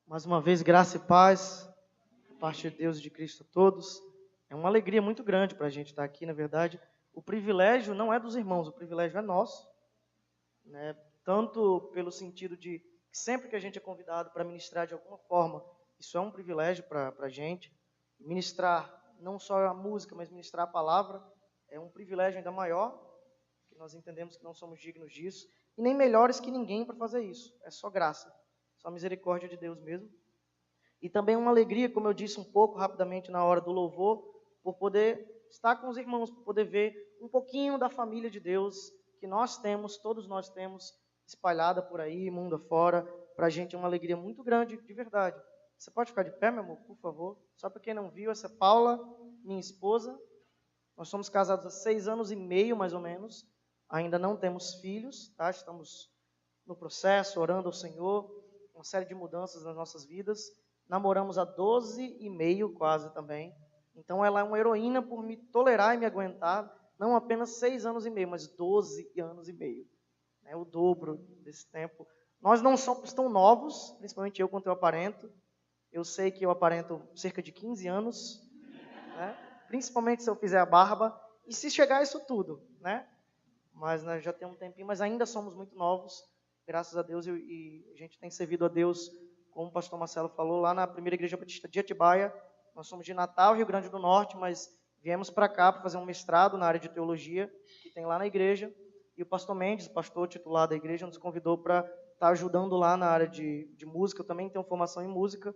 Mais uma vez, graça e paz, da parte de Deus e de Cristo a todos. É uma alegria muito grande para a gente estar aqui, na verdade. O privilégio não é dos irmãos, o privilégio é nosso, né? Tanto pelo sentido de que sempre que a gente é convidado para ministrar de alguma forma, isso é um privilégio para a gente. Ministrar não só a música, mas ministrar a palavra é um privilégio ainda maior, que nós entendemos que não somos dignos disso, e nem melhores que ninguém para fazer isso. É só graça, só misericórdia de Deus mesmo. E também uma alegria, como eu disse um pouco rapidamente na hora do louvor, por poder estar com os irmãos, por poder ver um pouquinho da família de Deus que nós temos, todos nós temos, espalhada por aí, mundo afora. Para a gente é uma alegria muito grande, de verdade. Você pode ficar de pé, meu amor, por favor? Só para quem não viu, essa é Paula, minha esposa. Nós somos casados há 6 anos e meio, mais ou menos. Ainda não temos filhos, tá? Estamos no processo, orando ao Senhor, uma série de mudanças nas nossas vidas. Namoramos há 12 e meio quase também. Então ela é uma heroína por me tolerar e me aguentar, não apenas 6 anos e meio, mas 12 anos e meio. É o dobro desse tempo. Nós não somos tão novos, principalmente eu quanto eu aparento. Eu sei que eu aparento cerca de 15 anos, né? Principalmente se eu fizer a barba, e se chegar isso tudo, né? Mas nós já temos um tempinho, mas ainda somos muito novos, graças a Deus, e a gente tem servido a Deus, como o pastor Marcelo falou, lá na primeira igreja batista de Atibaia. Nós somos de Natal, Rio Grande do Norte, mas viemos para cá para fazer um mestrado na área de teologia, que tem lá na igreja, e o pastor Mendes, o pastor titular da igreja, nos convidou para estar ajudando lá na área de música. Eu também tenho formação em música,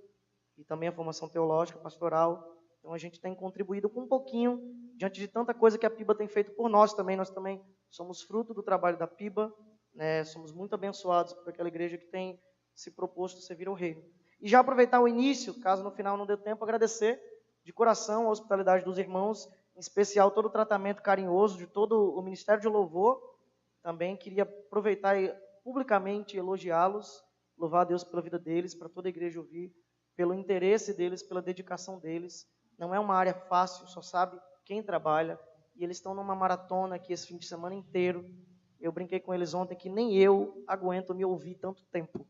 e também a formação teológica, pastoral. Então a gente tem contribuído com um pouquinho, diante de tanta coisa que a PIBA tem feito por nós também. Nós também somos fruto do trabalho da PIBA, né? Somos muito abençoados por aquela igreja que tem se proposto a servir ao reino. E já aproveitar o início, caso no final não dê tempo, agradecer de coração a hospitalidade dos irmãos, em especial todo o tratamento carinhoso de todo o Ministério de Louvor. Também queria aproveitar e publicamente elogiá-los, louvar a Deus pela vida deles, para toda a igreja ouvir, pelo interesse deles, pela dedicação deles. Não é uma área fácil, só sabe quem trabalha. E eles estão numa maratona aqui esse fim de semana inteiro. Eu brinquei com eles ontem que nem eu aguento me ouvir tanto tempo.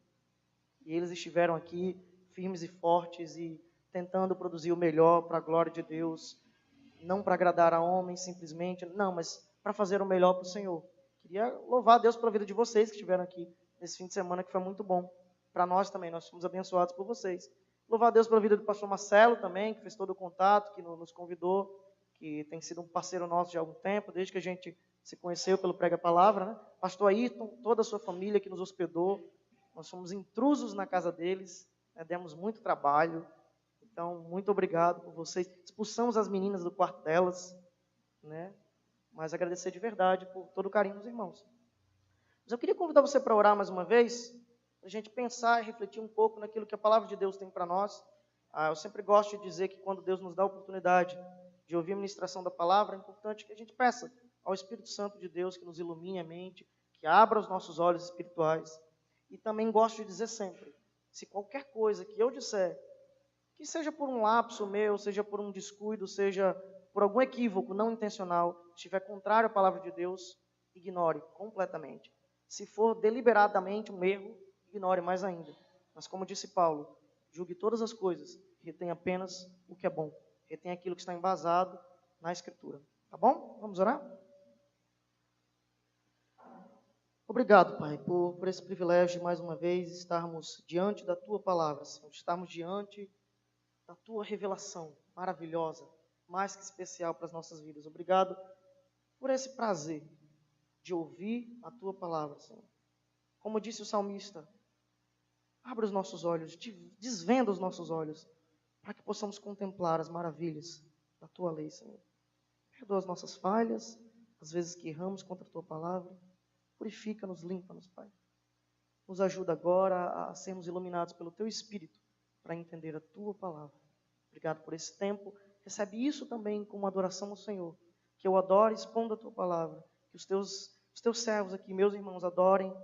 E eles estiveram aqui firmes e fortes e tentando produzir o melhor para a glória de Deus. Não para agradar a homens simplesmente, não, mas para fazer o melhor para o Senhor. Queria louvar a Deus pela vida de vocês que estiveram aqui nesse fim de semana, que foi muito bom. Para nós também, nós fomos abençoados por vocês. Louvar a Deus pela vida do pastor Marcelo também, que fez todo o contato, que nos convidou, que tem sido um parceiro nosso de algum tempo, desde que a gente se conheceu pelo Prega Palavra, né? Pastor Ayrton, toda a sua família que nos hospedou. Nós fomos intrusos na casa deles, né? Demos muito trabalho. Então, muito obrigado por vocês. Expulsamos as meninas do quarto delas, né? Mas agradecer de verdade por todo o carinho dos irmãos. Mas eu queria convidar você para orar mais uma vez, para a gente pensar e refletir um pouco naquilo que a palavra de Deus tem para nós. Eu sempre gosto de dizer que quando Deus nos dá a oportunidade de ouvir a ministração da palavra, é importante que a gente peça ao Espírito Santo de Deus que nos ilumine a mente, que abra os nossos olhos espirituais. E também gosto de dizer sempre, se qualquer coisa que eu disser, que seja por um lapso meu, seja por um descuido, seja por algum equívoco não intencional, estiver contrário à palavra de Deus, ignore completamente. Se for deliberadamente um erro, ignore mais ainda. Mas como disse Paulo, julgue todas as coisas, retém apenas o que é bom. Retém aquilo que está embasado na Escritura. Tá bom? Vamos orar? Obrigado, Pai, por esse privilégio de mais uma vez estarmos diante da Tua palavra, Senhor, estarmos diante da Tua revelação maravilhosa, mais que especial para as nossas vidas. Obrigado por esse prazer de ouvir a Tua palavra, Senhor. Como disse o salmista, abre os nossos olhos, desvenda os nossos olhos, para que possamos contemplar as maravilhas da Tua lei, Senhor. Perdoa as nossas falhas, as vezes que erramos contra a Tua palavra. Purifica-nos, limpa-nos, Pai. Nos ajuda agora a sermos iluminados pelo Teu Espírito, para entender a Tua palavra. Obrigado por esse tempo. Recebe isso também como adoração ao Senhor. Que eu adore expondo a Tua palavra. Que os teus servos aqui, meus irmãos, adorem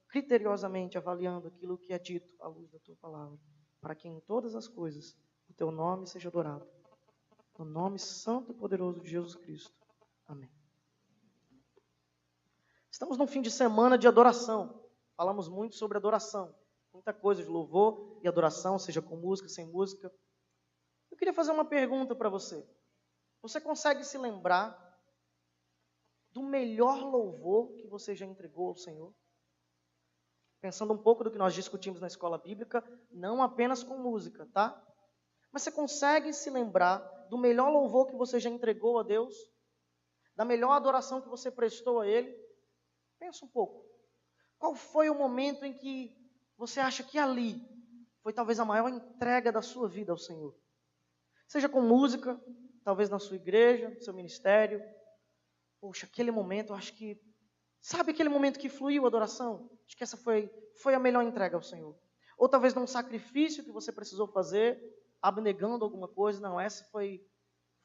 criteriosamente, avaliando aquilo que é dito à luz da Tua palavra. Para que em todas as coisas o Teu nome seja adorado. No nome santo e poderoso de Jesus Cristo. Amém. Estamos num fim de semana de adoração. Falamos muito sobre adoração. muita coisa de louvor e adoração, seja com música, sem música. Eu queria fazer uma pergunta para você. Você consegue se lembrar do melhor louvor que você já entregou ao Senhor? Pensando um pouco do que nós discutimos na escola bíblica, não apenas com música, tá? Mas você consegue se lembrar do melhor louvor que você já entregou a Deus? Da melhor adoração que você prestou a Ele? Pensa um pouco. Qual foi o momento em que você acha que ali foi talvez a maior entrega da sua vida ao Senhor? Seja com música, talvez na sua igreja, no seu ministério. Poxa, aquele momento, eu acho que... Sabe aquele momento que fluiu a adoração? Acho que essa foi a melhor entrega ao Senhor. Ou talvez num sacrifício que você precisou fazer, abnegando alguma coisa. Não, essa foi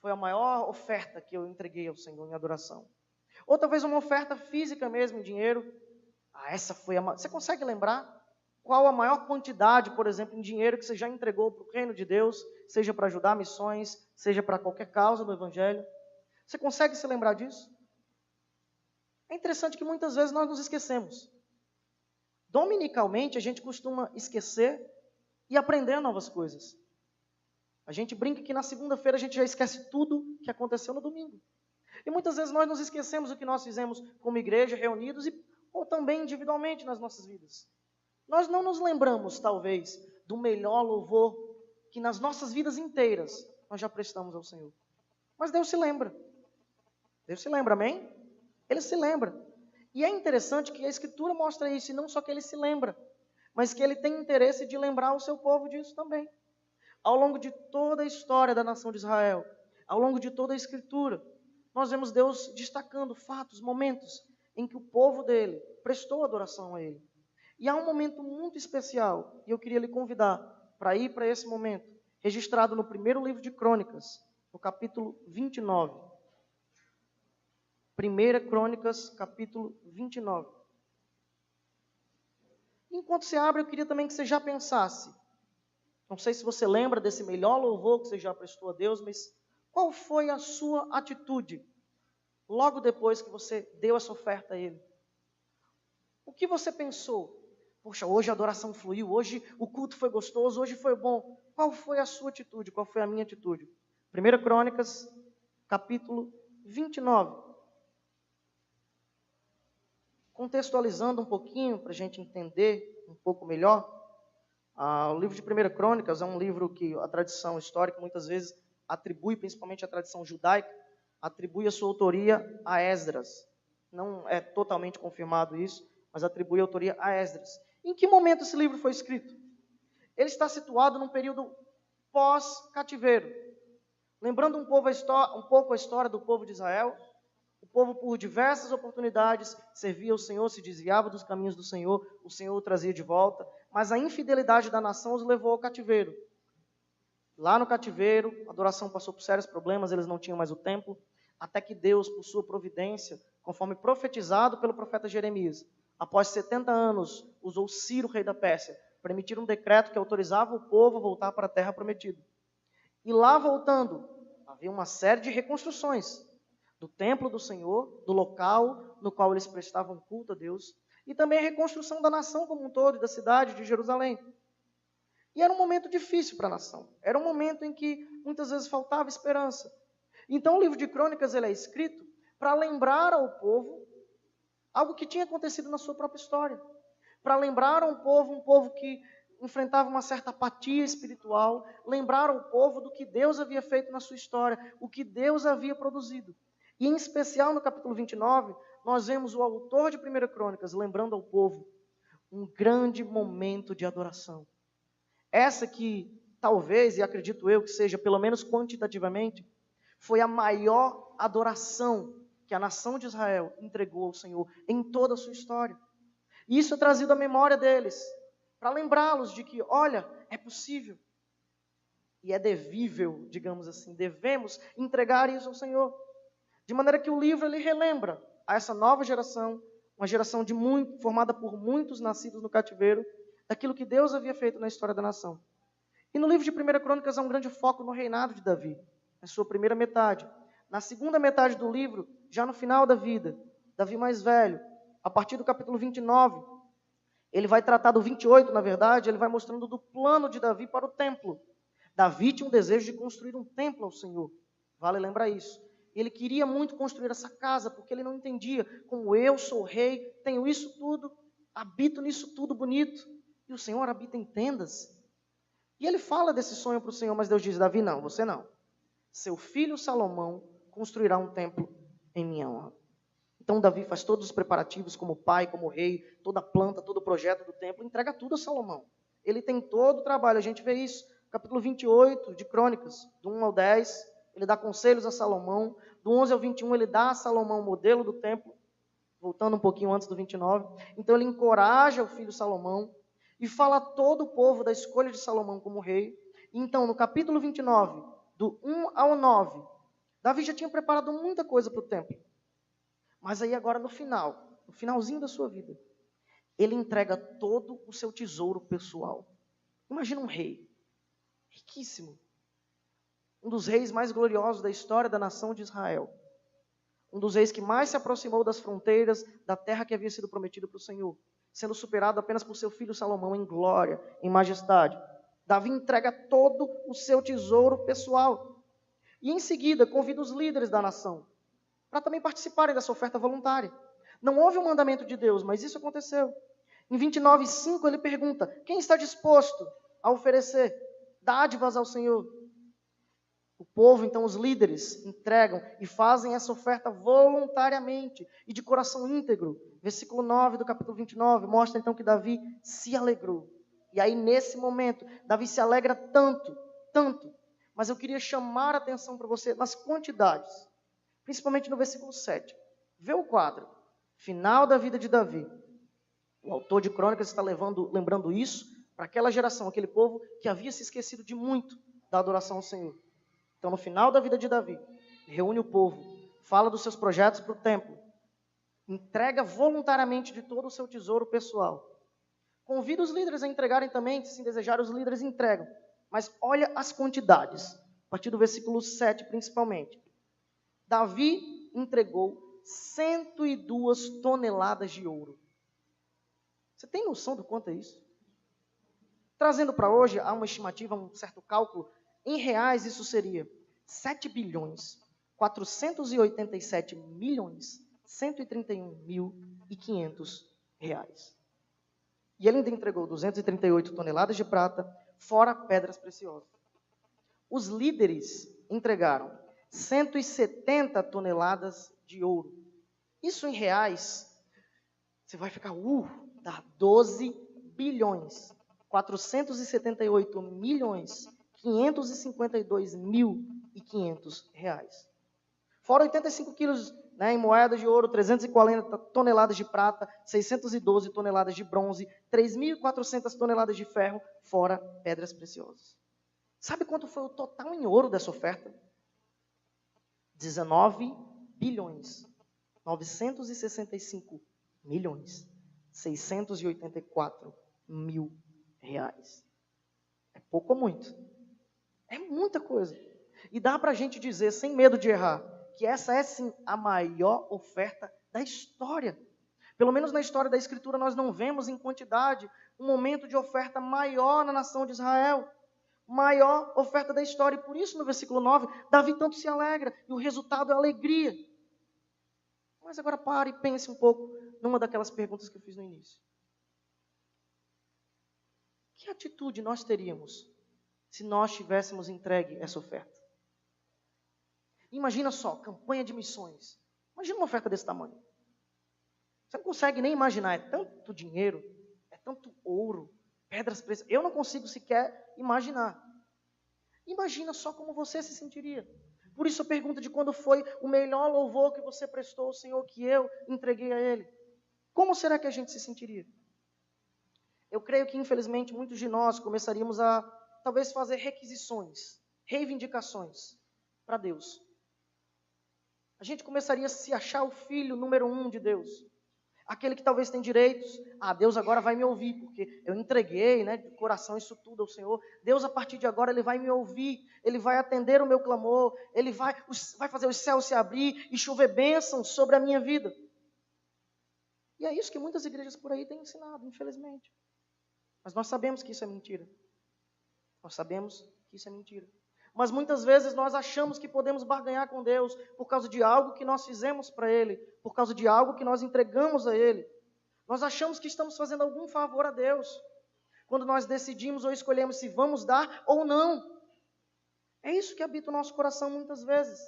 a maior oferta que eu entreguei ao Senhor em adoração. Ou talvez uma oferta física mesmo, em dinheiro. Essa foi a... Você consegue lembrar qual a maior quantidade, por exemplo, em dinheiro que você já entregou para o reino de Deus, seja para ajudar missões, seja para qualquer causa do Evangelho? Você consegue se lembrar disso? É interessante que muitas vezes nós nos esquecemos. Dominicalmente, a gente costuma esquecer e aprender novas coisas. A gente brinca que na segunda-feira a gente já esquece tudo que aconteceu no domingo. E muitas vezes nós nos esquecemos o que nós fizemos como igreja, reunidos, ou também individualmente nas nossas vidas. Nós não nos lembramos, talvez, do melhor louvor que nas nossas vidas inteiras nós já prestamos ao Senhor. Mas Deus se lembra. Deus se lembra, amém? Ele se lembra. E é interessante que a Escritura mostra isso, e não só que ele se lembra, mas que ele tem interesse de lembrar o seu povo disso também. Ao longo de toda a história da nação de Israel, ao longo de toda a Escritura, nós vemos Deus destacando fatos, momentos em que o povo dele prestou adoração a ele. E há um momento muito especial, e eu queria lhe convidar para ir para esse momento, registrado no primeiro livro de Crônicas, no capítulo 29. 1 Crônicas, capítulo 29. Enquanto você abre, eu queria também que você já pensasse. Não sei se você lembra desse melhor louvor que você já prestou a Deus, mas qual foi a sua atitude logo depois que você deu essa oferta a Ele? O que você pensou? Poxa, hoje a adoração fluiu, hoje o culto foi gostoso, hoje foi bom. Qual foi a sua atitude? Qual foi a minha atitude? 1 Crônicas, capítulo 29. Contextualizando um pouquinho, para a gente entender um pouco melhor, o livro de 1 Crônicas é um livro que a tradição histórica muitas vezes atribui, principalmente a tradição judaica, atribui a sua autoria a Esdras. Não é totalmente confirmado isso, mas atribui a autoria a Esdras. Em que momento esse livro foi escrito? Ele está situado num período pós-cativeiro. Lembrando um pouco a história do povo de Israel, o povo, por diversas oportunidades, servia ao Senhor, se desviava dos caminhos do Senhor, o Senhor o trazia de volta, mas a infidelidade da nação os levou ao cativeiro. Lá no cativeiro, a adoração passou por sérios problemas, eles não tinham mais o templo, até que Deus, por sua providência, conforme profetizado pelo profeta Jeremias, após 70 anos, usou Ciro, rei da Pérsia, para emitir um decreto que autorizava o povo a voltar para a terra prometida. E lá voltando, havia uma série de reconstruções do templo do Senhor, do local no qual eles prestavam culto a Deus, e também a reconstrução da nação como um todo e da cidade de Jerusalém. E era um momento difícil para a nação. Era um momento em que muitas vezes faltava esperança. Então o livro de Crônicas ele é escrito para lembrar ao povo algo que tinha acontecido na sua própria história. Para lembrar ao povo, um povo que enfrentava uma certa apatia espiritual, lembrar ao povo do que Deus havia feito na sua história, o que Deus havia produzido. E em especial no capítulo 29, nós vemos o autor de 1 Crônicas lembrando ao povo um grande momento de adoração. Essa que talvez, e acredito eu que seja, pelo menos quantitativamente, foi a maior adoração que a nação de Israel entregou ao Senhor em toda a sua história. E isso é trazido à memória deles, para lembrá-los de que, olha, é possível. E é devível, digamos assim, devemos entregar isso ao Senhor. De maneira que o livro ele relembra a essa nova geração, uma geração formada por muitos nascidos no cativeiro, daquilo que Deus havia feito na história da nação. E no livro de 1 Crônicas há um grande foco no reinado de Davi, na sua primeira metade. Na segunda metade do livro, já no final da vida, Davi mais velho, a partir do capítulo 29, Ele vai tratar do 28, na verdade, ele vai mostrando do plano de Davi para o templo. Davi tinha um desejo de construir um templo ao Senhor. Vale lembrar isso. Ele queria muito construir essa casa, porque ele não entendia como eu sou rei, tenho isso tudo, habito nisso tudo bonito, e o Senhor habita em tendas. E ele fala desse sonho para o Senhor, mas Deus diz: Davi, não, você não. Seu filho Salomão construirá um templo em minha honra. Então Davi faz todos os preparativos como pai, como rei, toda a planta, todo o projeto do templo, entrega tudo a Salomão. Ele tem todo o trabalho, a gente vê isso, capítulo 28 de Crônicas, do 1 ao 10, ele dá conselhos a Salomão, do 11 ao 21 ele dá a Salomão o modelo do templo, voltando um pouquinho antes do 29, então ele encoraja o filho Salomão, e fala a todo o povo da escolha de Salomão como rei. Então no capítulo 29, do 1 ao 9, Davi já tinha preparado muita coisa para o templo. Mas aí agora no finalzinho da sua vida, ele entrega todo o seu tesouro pessoal. Imagina um rei, riquíssimo. Um dos reis mais gloriosos da história da nação de Israel. Um dos reis que mais se aproximou das fronteiras da terra que havia sido prometida para o Senhor. Sendo superado apenas por seu filho Salomão em glória, em majestade. Davi entrega todo o seu tesouro pessoal. E em seguida convida os líderes da nação para também participarem dessa oferta voluntária. Não houve um mandamento de Deus, mas isso aconteceu. Em 29:5 ele pergunta: quem está disposto a oferecer dádivas ao Senhor? O povo, então os líderes, entregam e fazem essa oferta voluntariamente e de coração íntegro. Versículo 9 do capítulo 29 mostra então que Davi se alegrou. E aí nesse momento, Davi se alegra tanto, mas eu queria chamar a atenção para você nas quantidades. Principalmente no versículo 7. Vê o quadro. Final da vida de Davi. O autor de Crônicas está lembrando isso para aquela geração, aquele povo que havia se esquecido de muito da adoração ao Senhor. Então, no final da vida de Davi, reúne o povo, fala dos seus projetos para o templo, entrega voluntariamente de todo o seu tesouro pessoal. Convida os líderes a entregarem também, se desejarem, os líderes entregam. Mas olha as quantidades, a partir do versículo 7 principalmente. Davi entregou 102 toneladas de ouro. Você tem noção do quanto é isso? Trazendo para hoje, há uma estimativa, um certo cálculo, em reais isso seria 7 bilhões, 487 milhões, 131.500 reais. E ele ainda entregou 238 toneladas de prata, fora pedras preciosas. Os líderes entregaram 170 toneladas de ouro. Isso em reais, você vai ficar, dá 12 bilhões, 478 milhões, 552.500 reais. Fora 85 quilos em moeda de ouro, 340 toneladas de prata, 612 toneladas de bronze, 3.400 toneladas de ferro, fora pedras preciosas. Sabe quanto foi o total em ouro dessa oferta? 19 bilhões, 965 milhões, 684 mil reais. É pouco ou muito? É muita coisa. E dá para a gente dizer, sem medo de errar, que essa é sim a maior oferta da história. Pelo menos na história da Escritura nós não vemos em quantidade um momento de oferta maior na nação de Israel. Maior oferta da história. E por isso no versículo 9, Davi tanto se alegra. E o resultado é alegria. Mas agora pare e pense um pouco numa daquelas perguntas que eu fiz no início. Que atitude nós teríamos se nós tivéssemos entregue essa oferta? Imagina só, campanha de missões. Imagina uma oferta desse tamanho. Você não consegue nem imaginar, é tanto dinheiro, é tanto ouro, pedras preciosas. Eu não consigo sequer imaginar. Imagina só como você se sentiria. Por isso a pergunta de quando foi o melhor louvor que você prestou ao Senhor, que eu entreguei a Ele. Como será que a gente se sentiria? Eu creio que, infelizmente, muitos de nós começaríamos a, talvez, fazer requisições, reivindicações para Deus. A gente começaria a se achar o filho número 1 de Deus. Aquele que talvez tem direitos. Deus agora vai me ouvir, porque eu entreguei, de coração isso tudo ao Senhor. Deus, a partir de agora, Ele vai me ouvir. Ele vai atender o meu clamor. Ele vai fazer os céus se abrir e chover bênçãos sobre a minha vida. E é isso que muitas igrejas por aí têm ensinado, infelizmente. Mas nós sabemos que isso é mentira. Nós sabemos que isso é mentira. Mas muitas vezes nós achamos que podemos barganhar com Deus por causa de algo que nós fizemos para Ele, por causa de algo que nós entregamos a Ele. Nós achamos que estamos fazendo algum favor a Deus, quando nós decidimos ou escolhemos se vamos dar ou não. É isso que habita o nosso coração muitas vezes.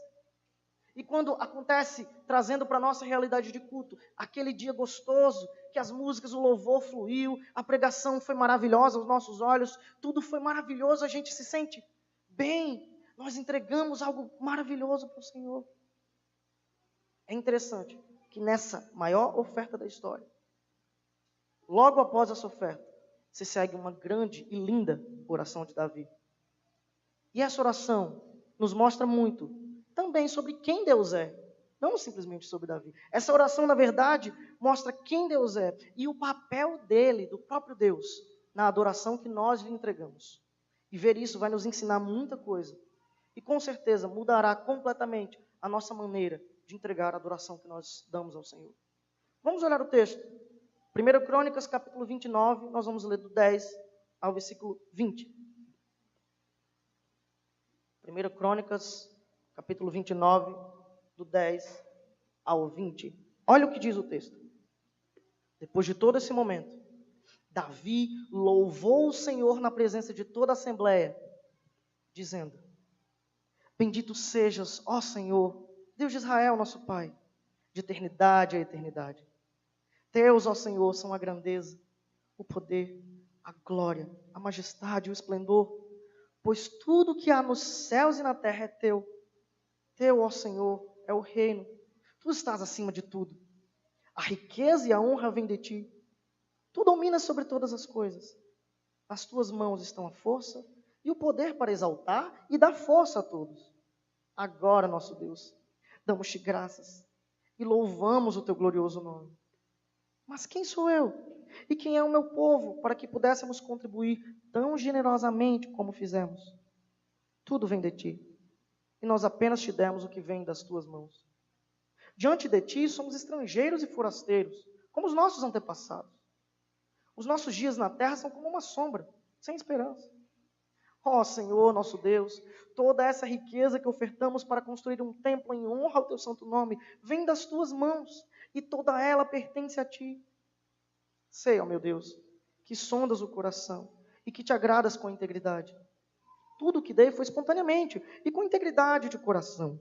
E quando acontece, trazendo para a nossa realidade de culto, aquele dia gostoso, que as músicas, o louvor fluiu, a pregação foi maravilhosa aos nossos olhos, tudo foi maravilhoso, a gente se sente bem, nós entregamos algo maravilhoso para o Senhor. É interessante que nessa maior oferta da história, logo após essa oferta, se segue uma grande e linda oração de Davi. E essa oração nos mostra muito também sobre quem Deus é, não simplesmente sobre Davi. Essa oração, na verdade, mostra quem Deus é e o papel dele, do próprio Deus, na adoração que nós lhe entregamos. E ver isso vai nos ensinar muita coisa. E com certeza mudará completamente a nossa maneira de entregar a adoração que nós damos ao Senhor. Vamos olhar o texto. 1 Crônicas, capítulo 29, nós vamos ler do 10 ao versículo 20. 1 Crônicas, capítulo 29, do 10 ao 20. Olha o que diz o texto. Depois de todo esse momento, Davi louvou o Senhor na presença de toda a assembleia, dizendo: Bendito sejas, ó Senhor, Deus de Israel, nosso Pai, de eternidade a eternidade. Teus, ó Senhor, são a grandeza, o poder, a glória, a majestade e o esplendor, pois tudo que há nos céus e na terra é teu. Teu, ó Senhor, é o reino. Tu estás acima de tudo. A riqueza e a honra vêm de ti. Tu dominas sobre todas as coisas. Nas tuas mãos estão a força e o poder para exaltar e dar força a todos. Agora, nosso Deus, damos-te graças e louvamos o teu glorioso nome. Mas quem sou eu? E quem é o meu povo para que pudéssemos contribuir tão generosamente como fizemos? Tudo vem de ti. E nós apenas te demos o que vem das tuas mãos. Diante de ti somos estrangeiros e forasteiros, como os nossos antepassados. Os nossos dias na terra são como uma sombra, sem esperança. Ó Senhor, nosso Deus, toda essa riqueza que ofertamos para construir um templo em honra ao teu santo nome, vem das tuas mãos, e toda ela pertence a ti. Sei, ó meu Deus, que sondas o coração, e que te agradas com a integridade. Tudo o que dei foi espontaneamente e com integridade de coração.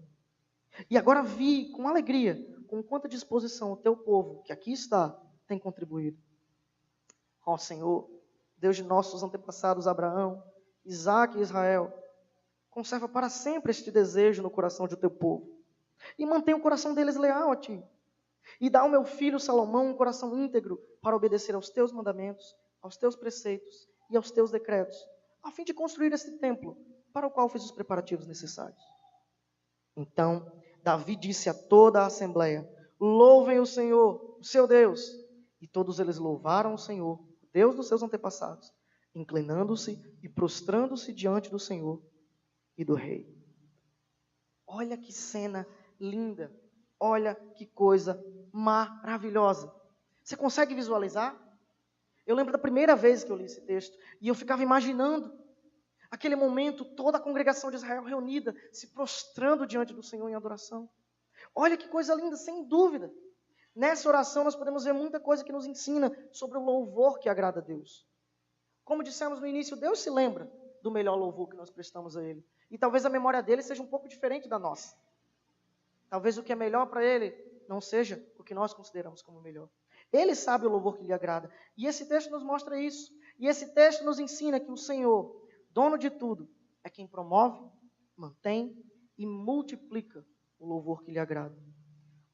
E agora vi com alegria, com quanta disposição o teu povo, que aqui está, tem contribuído. Ó Senhor, Deus de nossos antepassados Abraão, Isaque e Israel, conserva para sempre este desejo no coração de teu povo. E mantém o coração deles leal a ti. E dá ao meu filho Salomão um coração íntegro para obedecer aos teus mandamentos, aos teus preceitos e aos teus decretos, a fim de construir este templo, para o qual fiz os preparativos necessários. Então, Davi disse a toda a assembleia: Louvem o Senhor, o seu Deus. E todos eles louvaram o Senhor, o Deus dos seus antepassados, inclinando-se e prostrando-se diante do Senhor e do rei. Olha que cena linda, olha que coisa maravilhosa. Você consegue visualizar? Eu lembro da primeira vez que eu li esse texto, e eu ficava imaginando aquele momento, toda a congregação de Israel reunida, se prostrando diante do Senhor em adoração. Olha que coisa linda, sem dúvida. Nessa oração nós podemos ver muita coisa que nos ensina sobre o louvor que agrada a Deus. Como dissemos no início, Deus se lembra do melhor louvor que nós prestamos a Ele. E talvez a memória dele seja um pouco diferente da nossa. Talvez o que é melhor para Ele não seja o que nós consideramos como melhor. Ele sabe o louvor que lhe agrada. E esse texto nos mostra isso. E esse texto nos ensina que o Senhor, dono de tudo, é quem promove, mantém e multiplica o louvor que lhe agrada.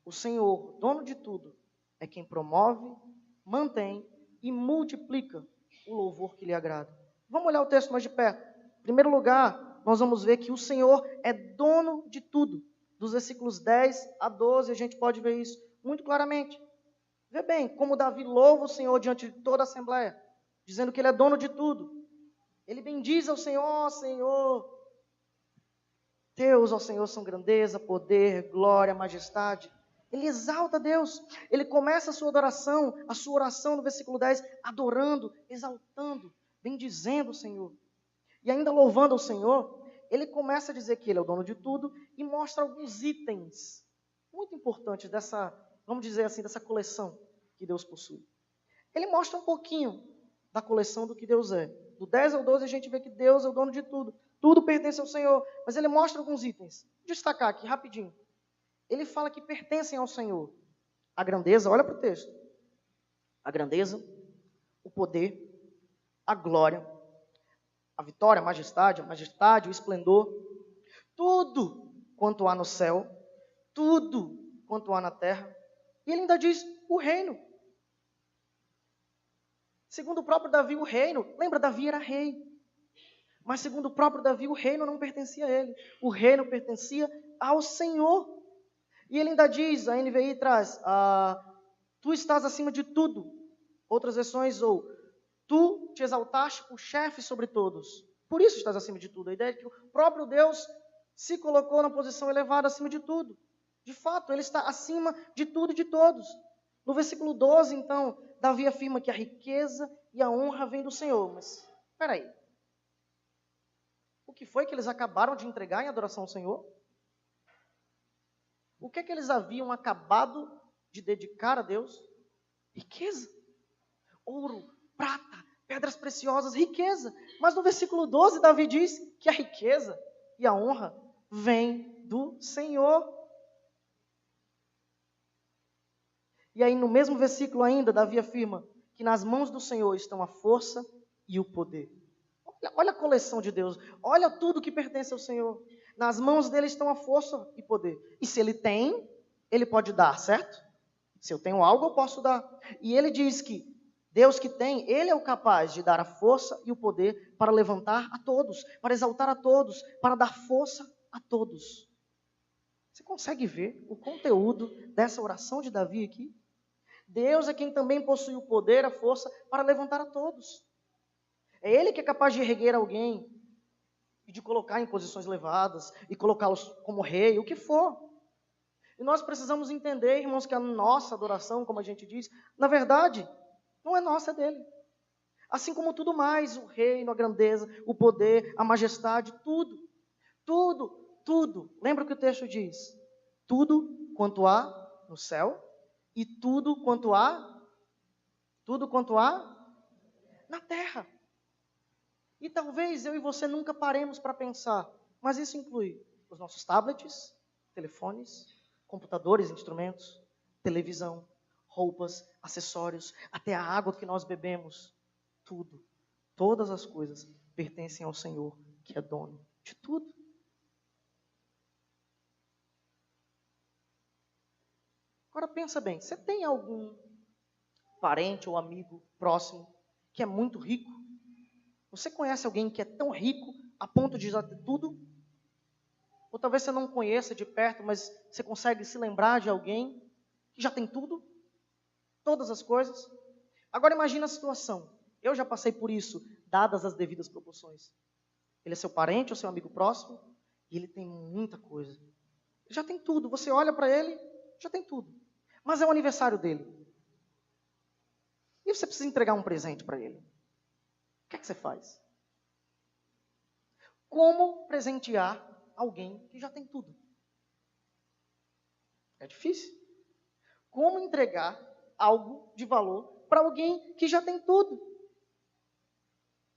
O Senhor, dono de tudo, é quem promove, mantém e multiplica o louvor que lhe agrada. Vamos olhar o texto mais de perto. Em primeiro lugar, nós vamos ver que o Senhor é dono de tudo. Dos versículos 10 a 12, a gente pode ver isso muito claramente. Vê bem como Davi louva o Senhor diante de toda a assembleia, dizendo que Ele é dono de tudo. Ele bendiz ao Senhor: ó Senhor, teus, ó Senhor, são grandeza, poder, glória, majestade. Ele exalta Deus. Ele começa a sua adoração, a sua oração no versículo 10, adorando, exaltando, bendizendo o Senhor. E ainda louvando ao Senhor, ele começa a dizer que ele é o dono de tudo e mostra alguns itens muito importantes dessa, vamos dizer assim, dessa coleção que Deus possui. Ele mostra um pouquinho da coleção do que Deus é. Do 10 ao 12 a gente vê que Deus é o dono de tudo. Tudo pertence ao Senhor. Mas ele mostra alguns itens. Vou destacar aqui rapidinho. Ele fala que pertencem ao Senhor. A grandeza, olha para o texto. A grandeza, o poder, a glória, a vitória, a majestade, o esplendor. Tudo quanto há no céu, tudo quanto há na terra. E ele ainda diz o reino. Segundo o próprio Davi, o reino, lembra, Davi era rei. Mas segundo o próprio Davi, o reino não pertencia a ele. O reino pertencia ao Senhor. E ele ainda diz, a NVI traz, tu estás acima de tudo. Outras versões, ou tu te exaltaste por chefe sobre todos. Por isso estás acima de tudo. A ideia é que o próprio Deus se colocou na posição elevada acima de tudo. De fato, ele está acima de tudo e de todos. No versículo 12, então, Davi afirma que a riqueza e a honra vêm do Senhor. Mas, espera aí. O que foi que eles acabaram de entregar em adoração ao Senhor? O que é que eles haviam acabado de dedicar a Deus? Riqueza. Ouro, prata, pedras preciosas, riqueza. Mas no versículo 12, Davi diz que a riqueza e a honra vêm do Senhor. E aí no mesmo versículo ainda, Davi afirma que nas mãos do Senhor estão a força e o poder. Olha a coleção de Deus, olha tudo que pertence ao Senhor. Nas mãos dele estão a força e poder. E se ele tem, ele pode dar, certo? Se eu tenho algo, eu posso dar. E ele diz que Deus que tem, ele é o capaz de dar a força e o poder para levantar a todos, para exaltar a todos, para dar força a todos. Você consegue ver o conteúdo dessa oração de Davi aqui? Deus é quem também possui o poder, a força para levantar a todos. É ele que é capaz de erguer alguém e de colocar em posições elevadas e colocá-los como rei, o que for. E nós precisamos entender, irmãos, que a nossa adoração, como a gente diz, na verdade, não é nossa, é dele. Assim como tudo mais, o reino, a grandeza, o poder, a majestade, tudo. Tudo, tudo. Lembra o que o texto diz? Tudo quanto há no céu e tudo quanto há na terra. E talvez eu e você nunca paremos para pensar, mas isso inclui os nossos tablets, telefones, computadores, instrumentos, televisão, roupas, acessórios, até a água que nós bebemos. Tudo, todas as coisas pertencem ao Senhor, que é dono de tudo. Agora pensa bem, você tem algum parente ou amigo próximo que é muito rico? Você conhece alguém que é tão rico a ponto de já ter tudo? Ou talvez você não conheça de perto, mas você consegue se lembrar de alguém que já tem tudo? Todas as coisas? Agora imagina a situação. Eu já passei por isso, dadas as devidas proporções. Ele é seu parente ou seu amigo próximo e ele tem muita coisa. Ele já tem tudo. Você olha para ele, já tem tudo. Mas é o aniversário dele. E você precisa entregar um presente para ele. O que é que você faz? Como presentear alguém que já tem tudo? É difícil. Como entregar algo de valor para alguém que já tem tudo?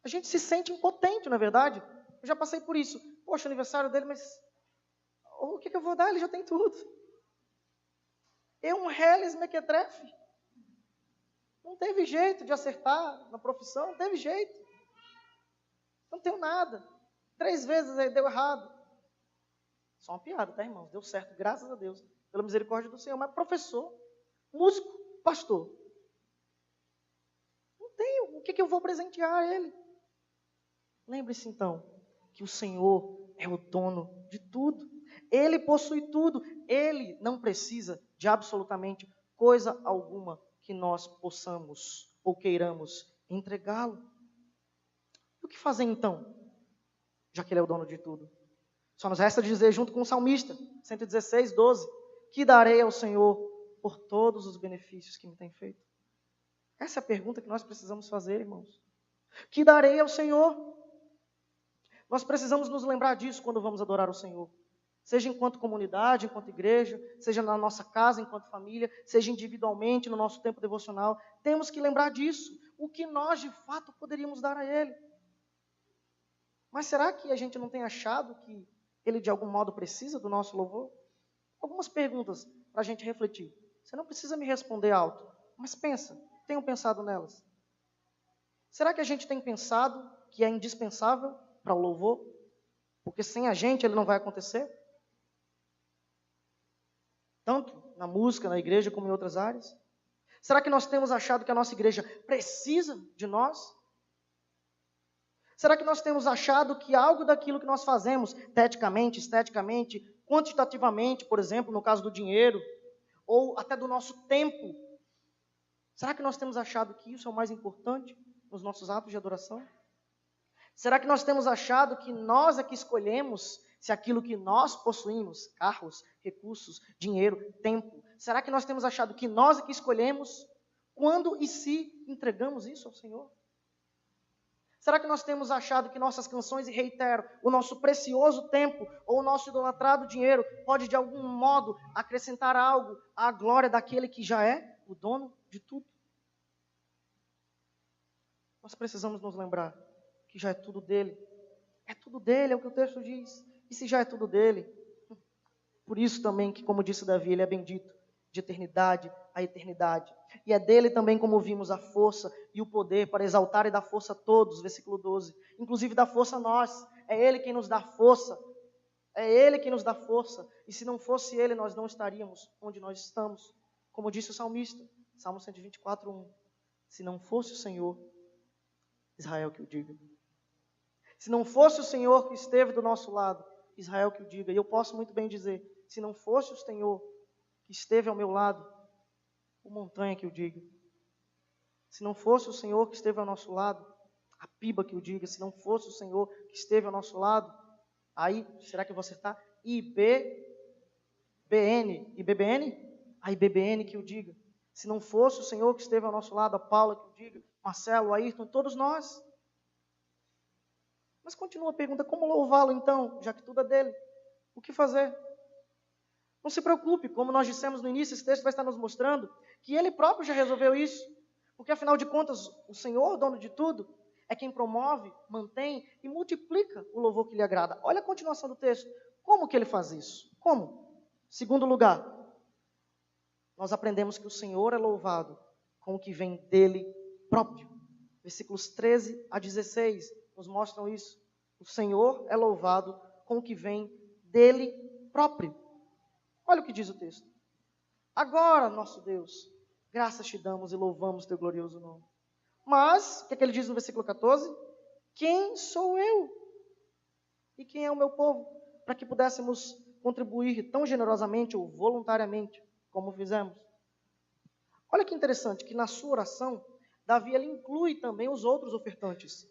A gente se sente impotente, não é verdade? Eu já passei por isso. Poxa, aniversário dele, mas o que eu vou dar? Ele já tem tudo. Um reles mequetrefe. Não teve jeito de acertar na profissão, não teve jeito. Não tenho nada. 3 vezes deu errado. Só uma piada, tá, irmãos? Deu certo, graças a Deus. Pela misericórdia do Senhor. Mas professor, músico, pastor. Não tenho. O que eu vou presentear a ele? Lembre-se então que o Senhor é o dono de tudo. Ele possui tudo. Ele não precisa de absolutamente coisa alguma que nós possamos ou queiramos entregá-lo. E o que fazer então? Já que ele é o dono de tudo. Só nos resta dizer junto com o salmista, 116, 12, que darei ao Senhor por todos os benefícios que me tem feito? Essa é a pergunta que nós precisamos fazer, irmãos. Que darei ao Senhor? Nós precisamos nos lembrar disso quando vamos adorar o Senhor. Seja enquanto comunidade, enquanto igreja, seja na nossa casa, enquanto família, seja individualmente, no nosso tempo devocional. Temos que lembrar disso. O que nós, de fato, poderíamos dar a Ele. Mas será que a gente não tem achado que Ele, de algum modo, precisa do nosso louvor? Algumas perguntas para a gente refletir. Você não precisa me responder alto, mas pensa, tenham pensado nelas. Será que a gente tem pensado que é indispensável para o louvor? Porque sem a gente ele não vai acontecer? Tanto na música, na igreja, como em outras áreas. Será que nós temos achado que a nossa igreja precisa de nós? Será que nós temos achado que algo daquilo que nós fazemos, teticamente, esteticamente, quantitativamente, por exemplo, no caso do dinheiro, ou até do nosso tempo, será que nós temos achado que isso é o mais importante nos nossos atos de adoração? Será que nós temos achado que nós é que escolhemos se aquilo que nós possuímos, carros, recursos, dinheiro, tempo, será que nós temos achado que nós é que escolhemos quando e se entregamos isso ao Senhor? Será que nós temos achado que nossas canções, e reitero, o nosso precioso tempo ou o nosso idolatrado dinheiro pode de algum modo acrescentar algo à glória daquele que já é o dono de tudo? Nós precisamos nos lembrar que já é tudo dele. É tudo dele, é o que o texto diz. E se já é tudo dele, por isso também que, como disse Davi, ele é bendito de eternidade a eternidade. E é dele também, como vimos, a força e o poder para exaltar e dar força a todos, versículo 12. Inclusive dá força a nós. É ele quem nos dá força. É ele quem nos dá força. E se não fosse ele, nós não estaríamos onde nós estamos. Como disse o salmista, Salmo 124, 1. Se não fosse o Senhor, Israel que o diga. Se não fosse o Senhor que esteve do nosso lado, Israel que o diga. E eu posso muito bem dizer, se não fosse o Senhor que esteve ao meu lado, o montanha que o diga. Se não fosse o Senhor que esteve ao nosso lado, a piba que o diga. Se não fosse o Senhor que esteve ao nosso lado, aí, será que eu vou acertar? IBBN. IBBN? A IBBN que o diga. Se não fosse o Senhor que esteve ao nosso lado, a Paula que o diga, Marcelo, Ayrton, todos nós. Mas continua a pergunta, como louvá-lo então, já que tudo é dele? O que fazer? Não se preocupe, como nós dissemos no início, esse texto vai estar nos mostrando que ele próprio já resolveu isso. Porque afinal de contas, o Senhor, dono de tudo, é quem promove, mantém e multiplica o louvor que lhe agrada. Olha a continuação do texto. Como que ele faz isso? Como? Segundo lugar, nós aprendemos que o Senhor é louvado com o que vem dele próprio. Versículos 13 a 16 nos mostram isso. O Senhor é louvado com o que vem dele próprio. Olha o que diz o texto. Agora, nosso Deus, graças te damos e louvamos teu glorioso nome. Mas, o que é que ele diz no versículo 14? Quem sou eu? E quem é o meu povo? Para que pudéssemos contribuir tão generosamente ou voluntariamente, como fizemos. Olha que interessante, que na sua oração, Davi ele inclui também os outros ofertantes.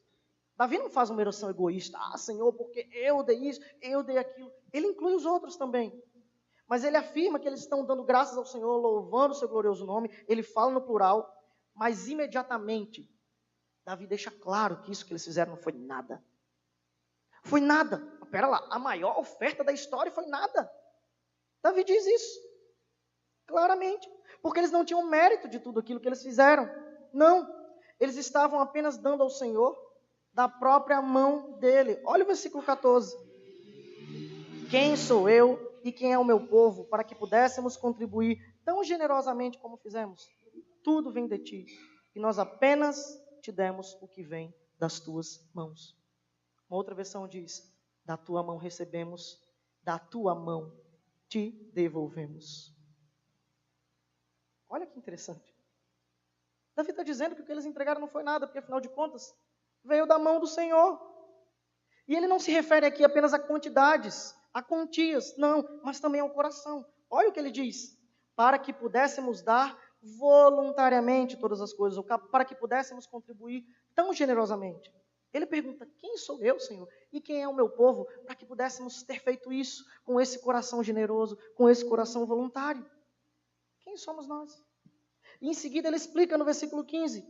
Davi não faz uma oração egoísta. Ah, Senhor, porque eu dei isso, eu dei aquilo. Ele inclui os outros também. Mas ele afirma que eles estão dando graças ao Senhor, louvando o seu glorioso nome. Ele fala no plural, mas imediatamente, Davi deixa claro que isso que eles fizeram não foi nada. Foi nada. Pera lá, a maior oferta da história foi nada. Davi diz isso, claramente. Porque eles não tinham mérito de tudo aquilo que eles fizeram. Não, eles estavam apenas dando ao Senhor da própria mão dele. Olha o versículo 14. Quem sou eu e quem é o meu povo, para que pudéssemos contribuir tão generosamente como fizemos? Tudo vem de ti, e nós apenas te demos o que vem das tuas mãos. Uma outra versão diz, da tua mão recebemos, da tua mão te devolvemos. Olha que interessante. Davi está dizendo que o que eles entregaram não foi nada, porque afinal de contas, veio da mão do Senhor. E ele não se refere aqui apenas a quantidades, a quantias, não, mas também ao coração. Olha o que ele diz, para que pudéssemos dar voluntariamente todas as coisas, ou para que pudéssemos contribuir tão generosamente. Ele pergunta, quem sou eu, Senhor? E quem é o meu povo? Para que pudéssemos ter feito isso com esse coração generoso, com esse coração voluntário. Quem Quem somos nós? E em seguida ele explica no versículo 15,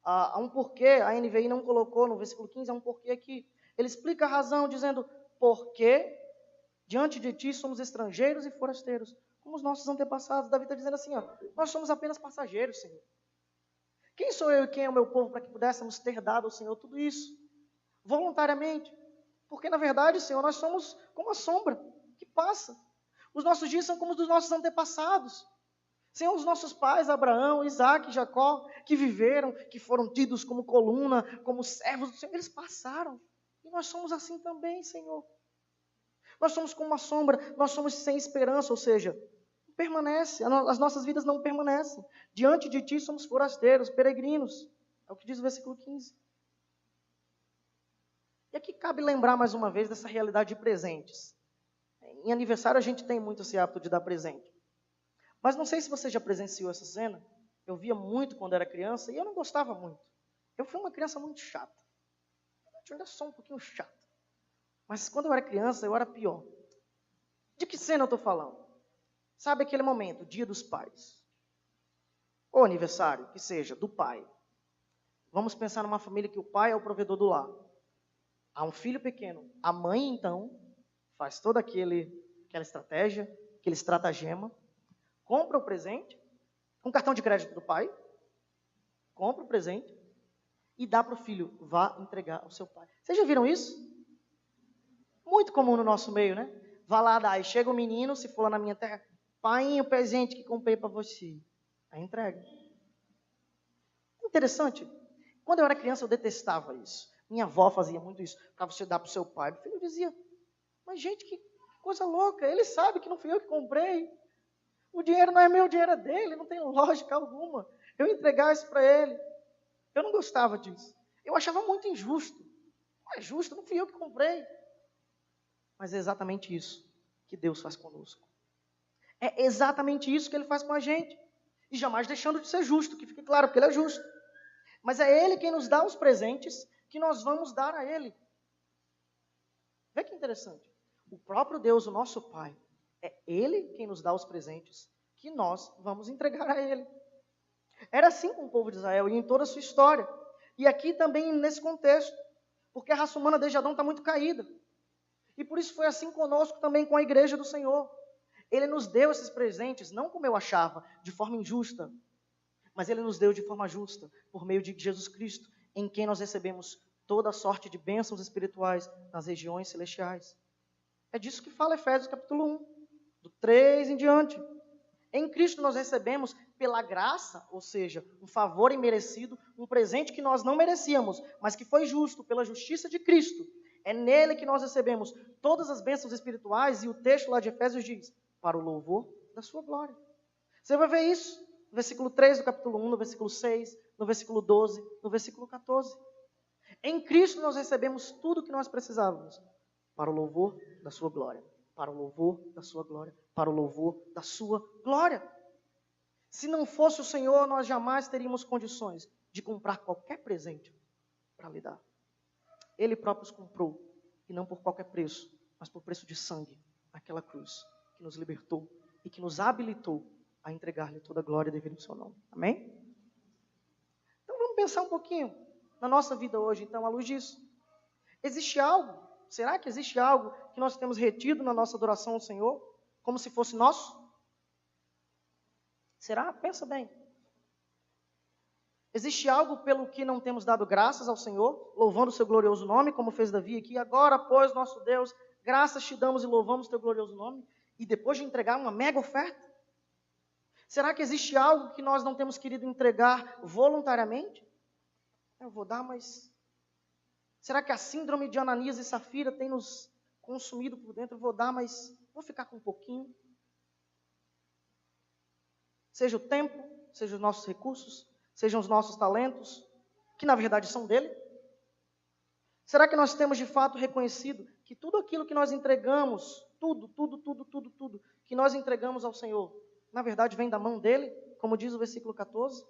há um porquê, a NVI não colocou no versículo 15, há um porquê aqui. Ele explica a razão, dizendo, porque diante de ti somos estrangeiros e forasteiros, como os nossos antepassados. Davi está dizendo assim, ó, nós somos apenas passageiros, Senhor. Quem sou eu e quem é o meu povo para que pudéssemos ter dado ao Senhor tudo isso? Voluntariamente. Porque, na verdade, Senhor, nós somos como a sombra que passa. Os nossos dias são como os dos nossos antepassados. Senhor, os nossos pais, Abraão, Isaac, Jacó, que viveram, que foram tidos como coluna, como servos do Senhor, eles passaram. E nós somos assim também, Senhor. Nós somos como uma sombra, nós somos sem esperança, ou seja, permanece, as nossas vidas não permanecem. Diante de ti somos forasteiros, peregrinos. É o que diz o versículo 15. E aqui cabe lembrar mais uma vez dessa realidade de presentes. Em aniversário a gente tem muito esse hábito de dar presente. Mas não sei se você já presenciou essa cena. Eu via muito quando era criança e eu não gostava muito. Eu fui uma criança muito chata. Eu ainda sou um pouquinho chato. Mas quando eu era criança, eu era pior. De que cena eu estou falando? Sabe aquele momento, dia dos pais? Ou aniversário, que seja, do pai. Vamos pensar numa família que o pai é o provedor do lar. Há um filho pequeno. A mãe, então, faz toda aquela estratégia, aquele estratagema. Compra o presente, com cartão de crédito do pai. Compra o presente e dá para o filho. Vá entregar ao seu pai. Vocês já viram isso? Muito comum no nosso meio, né? Vá lá, dá. Aí chega o menino, se for lá na minha terra. Pai, o presente que comprei para você. Aí entrega. Interessante. Quando eu era criança, eu detestava isso. Minha avó fazia muito isso. Para você dar para o seu pai. O filho dizia, mas gente, que coisa louca. Ele sabe que não fui eu que comprei. O dinheiro não é meu, o dinheiro é dele. Não tem lógica alguma eu entregar isso para ele. Eu não gostava disso. Eu achava muito injusto. Não é justo, não fui eu que comprei. Mas é exatamente isso que Deus faz conosco. É exatamente isso que Ele faz com a gente. E jamais deixando de ser justo, que fique claro, porque Ele é justo. Mas é Ele quem nos dá os presentes que nós vamos dar a Ele. Vê que interessante. O próprio Deus, o nosso Pai, é Ele quem nos dá os presentes que nós vamos entregar a Ele. Era assim com o povo de Israel e em toda a sua história. E aqui também nesse contexto. Porque a raça humana desde Adão está muito caída. E por isso foi assim conosco também com a igreja do Senhor. Ele nos deu esses presentes, não como eu achava, de forma injusta. Mas Ele nos deu de forma justa, por meio de Jesus Cristo, em quem nós recebemos toda a sorte de bênçãos espirituais nas regiões celestiais. É disso que fala Efésios capítulo 1, do 3 em diante. Em Cristo nós recebemos pela graça, ou seja, um favor imerecido, um presente que nós não merecíamos, mas que foi justo, pela justiça de Cristo. É nele que nós recebemos todas as bênçãos espirituais, e o texto lá de Efésios diz, para o louvor da sua glória. Você vai ver isso no versículo 3 do capítulo 1, no versículo 6, no versículo 12, no versículo 14. Em Cristo nós recebemos tudo o que nós precisávamos para o louvor da sua glória, para o louvor da sua glória, para o louvor da sua glória. Se não fosse o Senhor, nós jamais teríamos condições de comprar qualquer presente para lhe dar. Ele próprio os comprou, e não por qualquer preço, mas por preço de sangue, naquela cruz, que nos libertou e que nos habilitou a entregar-lhe toda a glória devida ao seu nome. Amém? Então vamos pensar um pouquinho na nossa vida hoje, então, à luz disso. Existe algo, será que existe algo que nós temos retido na nossa adoração ao Senhor, como se fosse nosso? Será? Pensa bem. Existe algo pelo que não temos dado graças ao Senhor, louvando o seu glorioso nome, como fez Davi aqui. Agora, pois, nosso Deus, graças te damos e louvamos o teu glorioso nome. E depois de entregar uma mega oferta? Será que existe algo que nós não temos querido entregar voluntariamente? Eu vou dar, mas... Será que a síndrome de Ananias e Safira tem nos consumido por dentro? Eu vou dar, mas vou ficar com um pouquinho. Seja o tempo, seja os nossos recursos, sejam os nossos talentos, que na verdade são dele. Será que nós temos de fato reconhecido que tudo aquilo que nós entregamos, tudo que nós entregamos ao Senhor, na verdade vem da mão dele, como diz o versículo 14?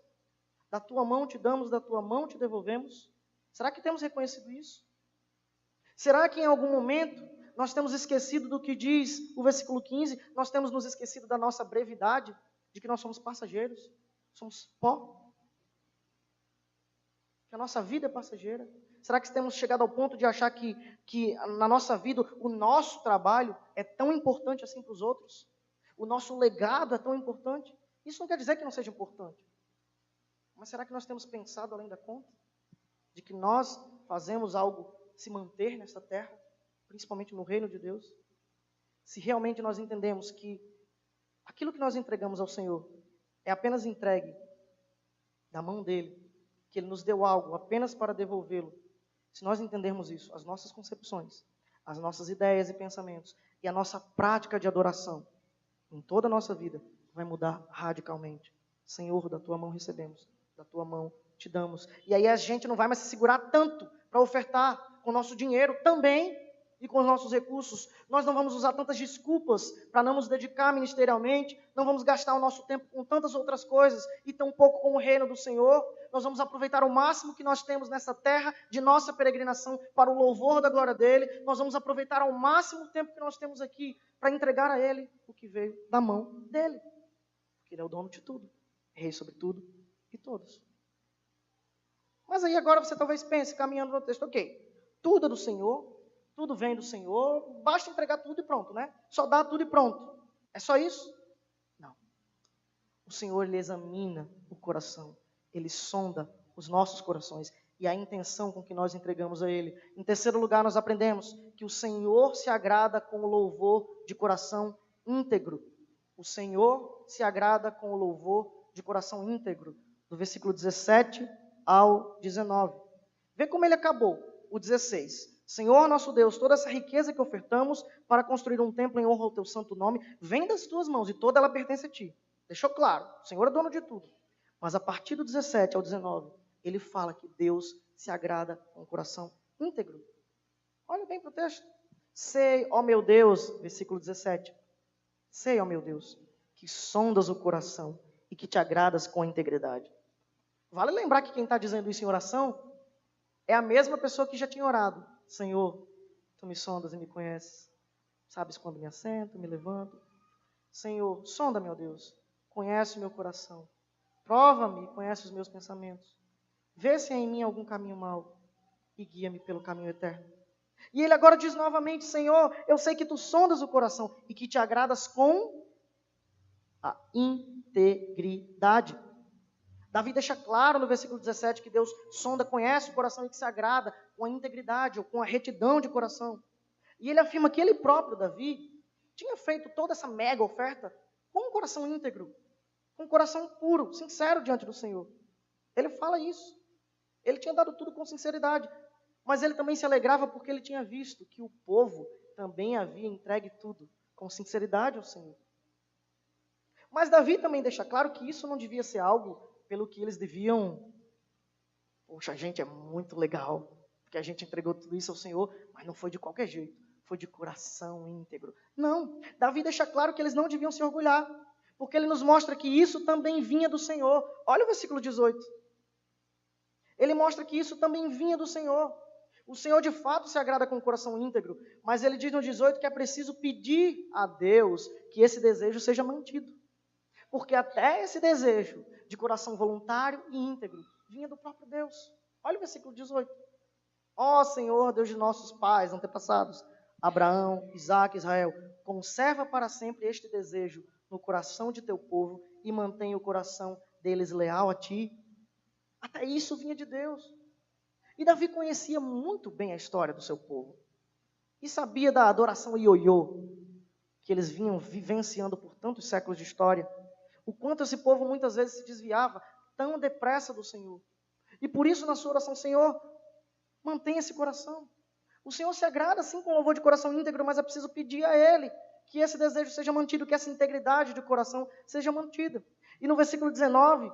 Da tua mão te damos, da tua mão te devolvemos. Será que temos reconhecido isso? Será que em algum momento nós temos esquecido do que diz o versículo 15? Nós temos nos esquecido da nossa brevidade? de que nós somos passageiros, somos pó, que a nossa vida é passageira? Será que temos chegado ao ponto de achar que na nossa vida o nosso trabalho é tão importante assim para os outros? O nosso legado é tão importante? Isso não quer dizer que não seja importante. Mas será que nós temos pensado além da conta? De que nós fazemos algo se manter nessa terra, principalmente no reino de Deus? Se realmente nós entendemos que aquilo que nós entregamos ao Senhor é apenas entregue da mão dele, que ele nos deu algo apenas para devolvê-lo, se nós entendermos isso, as nossas concepções, as nossas ideias e pensamentos e a nossa prática de adoração em toda a nossa vida vai mudar radicalmente. Senhor, da tua mão recebemos, da tua mão te damos. E aí a gente não vai mais se segurar tanto para ofertar com o nosso dinheiro também e com os nossos recursos. Nós não vamos usar tantas desculpas para não nos dedicar ministerialmente, não vamos gastar o nosso tempo com tantas outras coisas e tão pouco com o reino do Senhor. Nós vamos aproveitar o máximo que nós temos nessa terra de nossa peregrinação para o louvor da glória dele. Nós vamos aproveitar ao máximo o tempo que nós temos aqui para entregar a ele o que veio da mão dele. Porque ele é o dono de tudo, rei sobre tudo e todos. Mas aí agora você talvez pense, caminhando no texto, ok, tudo é do Senhor, tudo vem do Senhor, basta entregar tudo e pronto, né? Só dá tudo e pronto. É só isso? Não. O Senhor, ele examina o coração, ele sonda os nossos corações e a intenção com que nós entregamos a ele. Em terceiro lugar, nós aprendemos que o Senhor se agrada com o louvor de coração íntegro. O Senhor se agrada com o louvor de coração íntegro. Do versículo 17 ao 19. Vê como ele acabou, o 16. Senhor nosso Deus, toda essa riqueza que ofertamos para construir um templo em honra ao teu santo nome, vem das tuas mãos e toda ela pertence a ti. Deixou claro, o Senhor é dono de tudo. Mas a partir do 17 ao 19, ele fala que Deus se agrada com o coração íntegro. Olha bem para o texto. Sei, ó meu Deus, versículo 17. Sei, ó meu Deus, que sondas o coração e que te agradas com a integridade. Vale lembrar que quem está dizendo isso em oração é a mesma pessoa que já tinha orado. Senhor, tu me sondas e me conheces. Sabes quando me assento, me levanto. Senhor, sonda, meu Deus. Conhece o meu coração. Prova-me e conhece os meus pensamentos. Vê se há em mim algum caminho mau e guia-me pelo caminho eterno. E ele agora diz novamente, Senhor, eu sei que tu sondas o coração e que te agradas com a integridade. Davi deixa claro no versículo 17 que Deus sonda, conhece o coração e que se agrada com a integridade ou com a retidão de coração. E ele afirma que ele próprio, Davi, tinha feito toda essa mega oferta com um coração íntegro, com um coração puro, sincero diante do Senhor. Ele fala isso. Ele tinha dado tudo com sinceridade, mas ele também se alegrava porque ele tinha visto que o povo também havia entregue tudo com sinceridade ao Senhor. Mas Davi também deixa claro que isso não devia ser algo pelo que eles deviam, poxa, a gente é muito legal, porque a gente entregou tudo isso ao Senhor, mas não foi de qualquer jeito, foi de coração íntegro. Não, Davi deixa claro que eles não deviam se orgulhar, porque ele nos mostra que isso também vinha do Senhor. Olha o versículo 18. Ele mostra que isso também vinha do Senhor. O Senhor de fato se agrada com o coração íntegro, mas ele diz no 18 que é preciso pedir a Deus que esse desejo seja mantido. Porque até esse desejo de coração voluntário e íntegro vinha do próprio Deus. Olha o versículo 18. Ó Senhor, Deus de nossos pais, antepassados, Abraão, Isaque, Israel, conserva para sempre este desejo no coração de teu povo e mantém o coração deles leal a ti. Até isso vinha de Deus. E Davi conhecia muito bem a história do seu povo. E sabia da adoração ioiô que eles vinham vivenciando por tantos séculos de história. O quanto esse povo muitas vezes se desviava tão depressa do Senhor. E por isso na sua oração, Senhor, mantenha esse coração. O Senhor se agrada sim com louvor de coração íntegro, mas é preciso pedir a Ele que esse desejo seja mantido, que essa integridade de coração seja mantida. E no versículo 19,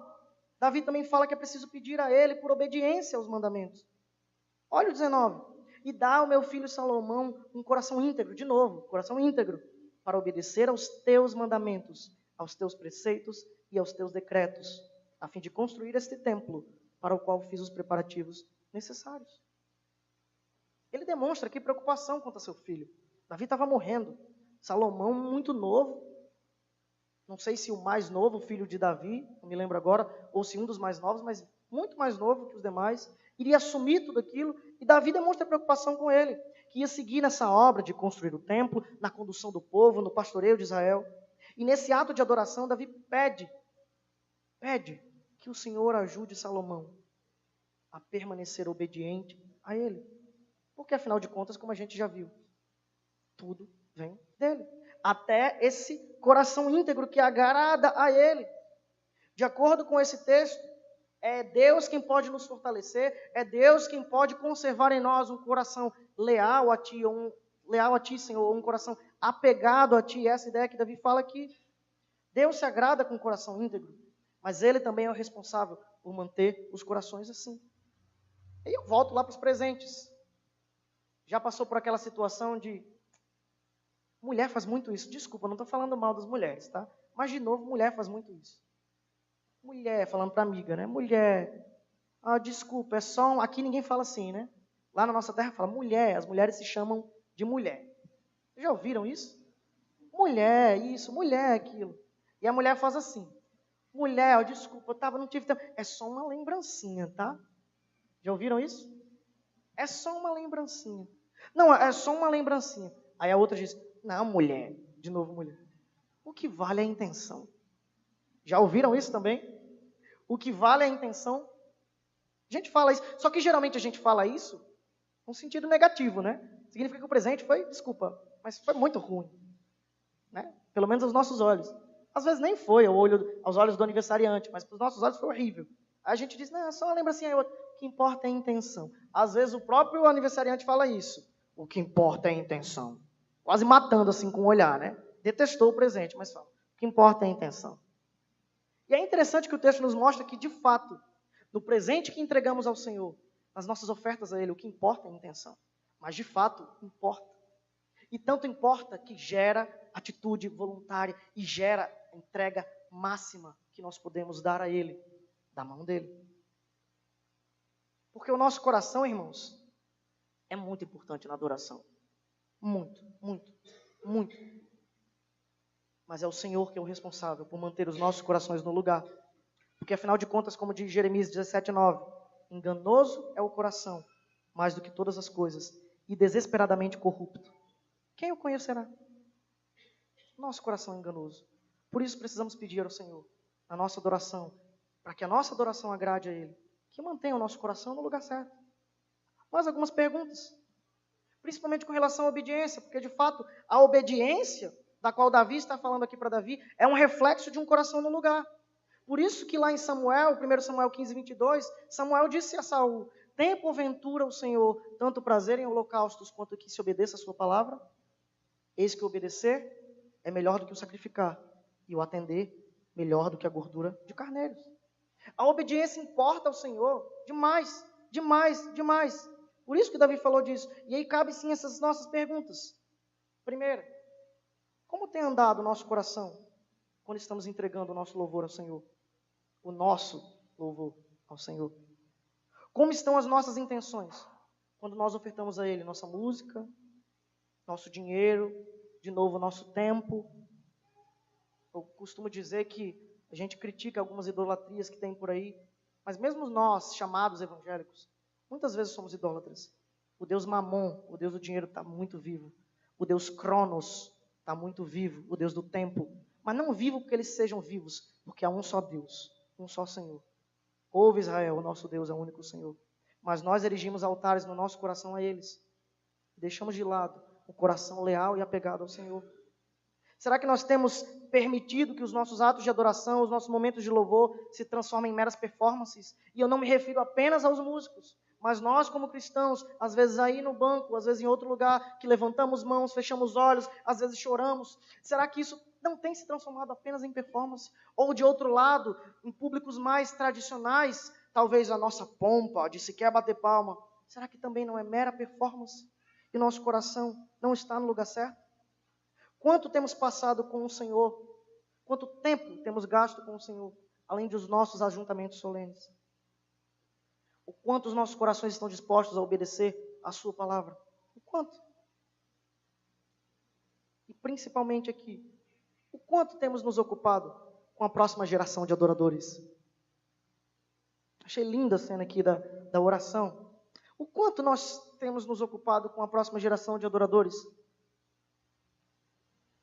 Davi também fala que é preciso pedir a Ele por obediência aos mandamentos. Olha o 19. E dá ao meu filho Salomão um coração íntegro, de novo, coração íntegro, para obedecer aos teus mandamentos, aos teus preceitos e aos teus decretos, a fim de construir este templo para o qual fiz os preparativos necessários. Ele demonstra aqui preocupação quanto a seu filho. Davi estava morrendo. Salomão, muito novo. Não sei se o mais novo, filho de Davi, não me lembro agora, ou se um dos mais novos, mas muito mais novo que os demais, iria assumir tudo aquilo, e Davi demonstra preocupação com ele, que ia seguir nessa obra de construir o templo, na condução do povo, no pastoreio de Israel. E nesse ato de adoração, Davi pede que o Senhor ajude Salomão a permanecer obediente a ele. Porque, afinal de contas, como a gente já viu, tudo vem dele. Até esse coração íntegro que agrada a ele. De acordo com esse texto, é Deus quem pode nos fortalecer, é Deus quem pode conservar em nós um coração leal a Ti, Senhor, um coração apegado a Ti. Essa ideia que Davi fala aqui. Deus se agrada com o coração íntegro, mas Ele também é o responsável por manter os corações assim. E eu volto lá para os presentes. Já passou por aquela situação de... Mulher faz muito isso. Desculpa, não estou falando mal das mulheres, tá? Mas, de novo, mulher faz muito isso. Mulher, falando para amiga, né? Mulher, desculpa, é só... Aqui ninguém fala assim, né? Lá na nossa terra fala mulher. As mulheres se chamam de mulher. Já ouviram isso? Mulher, isso. Mulher, aquilo. E a mulher faz assim. Mulher, desculpa, não tive tempo. É só uma lembrancinha, tá? Já ouviram isso? É só uma lembrancinha. Não, é só uma lembrancinha. Aí a outra diz, não, mulher. De novo, mulher. O que vale é a intenção. Já ouviram isso também? O que vale é a intenção. A gente fala isso. Só que geralmente a gente fala isso num sentido negativo, né? Significa que o presente foi, desculpa, mas foi muito ruim. Né? Pelo menos aos nossos olhos. Às vezes nem foi aos olhos do aniversariante, mas para os nossos olhos foi horrível. Aí a gente diz, não, é só uma lembrancinha. O que importa é a intenção. Às vezes o próprio aniversariante fala isso. O que importa é a intenção. Quase matando assim com o olhar, né? Detestou o presente, mas fala. O que importa é a intenção. E é interessante que o texto nos mostra que, de fato, no presente que entregamos ao Senhor, nas nossas ofertas a Ele, o que importa é a intenção. Mas, de fato, importa. E tanto importa que gera atitude voluntária e gera a entrega máxima que nós podemos dar a Ele, da mão dEle. Porque o nosso coração, irmãos, é muito importante na adoração. Muito, muito, muito. Mas é o Senhor que é o responsável por manter os nossos corações no lugar. Porque, afinal de contas, como diz Jeremias 17:9, enganoso é o coração, mais do que todas as coisas, e desesperadamente corrupto. Quem o conhecerá? Nosso coração é enganoso. Por isso precisamos pedir ao Senhor, na nossa adoração, para que a nossa adoração agrade a Ele, que mantenha o nosso coração no lugar certo. Mais algumas perguntas, principalmente com relação à obediência, porque de fato a obediência, da qual Davi está falando aqui para Davi, é um reflexo de um coração no lugar. Por isso que lá em Samuel, 1 Samuel 15:22, Samuel disse a Saul, tem porventura o Senhor tanto prazer em holocaustos quanto que se obedeça a sua palavra? Eis que obedecer é melhor do que o sacrificar, e o atender melhor do que a gordura de carneiros. A obediência importa ao Senhor demais, demais, demais. Por isso que Davi falou disso. E aí cabe sim essas nossas perguntas. Primeira, como tem andado o nosso coração quando estamos entregando o nosso louvor ao Senhor? O nosso louvor ao Senhor. Como estão as nossas intenções quando nós ofertamos a Ele nossa música, nosso dinheiro, de novo nosso tempo? Eu costumo dizer que a gente critica algumas idolatrias que tem por aí, mas mesmo nós, chamados evangélicos, muitas vezes somos idólatras. O Deus Mamon, o Deus do dinheiro, está muito vivo. O Deus Cronos está muito vivo, o Deus do tempo. Mas não vivo porque eles sejam vivos, porque há um só Deus, um só Senhor. Ouve Israel, o nosso Deus é o único Senhor. Mas nós erigimos altares no nosso coração a eles. Deixamos de lado o coração leal e apegado ao Senhor. Será que nós temos permitido que os nossos atos de adoração, os nossos momentos de louvor se transformem em meras performances? E eu não me refiro apenas aos músicos, mas nós como cristãos, às vezes aí no banco, às vezes em outro lugar, que levantamos mãos, fechamos olhos, às vezes choramos. Será que isso não tem se transformado apenas em performance? Ou de outro lado, em públicos mais tradicionais, talvez a nossa pompa de sequer bater palma, será que também não é mera performance? E nosso coração não está no lugar certo? Quanto temos passado com o Senhor? Quanto tempo temos gasto com o Senhor? Além dos nossos ajuntamentos solenes. O quanto os nossos corações estão dispostos a obedecer a sua palavra? O quanto? E principalmente aqui, o quanto temos nos ocupado com a próxima geração de adoradores? Achei linda a cena aqui da oração. O quanto nós temos nos ocupado com a próxima geração de adoradores?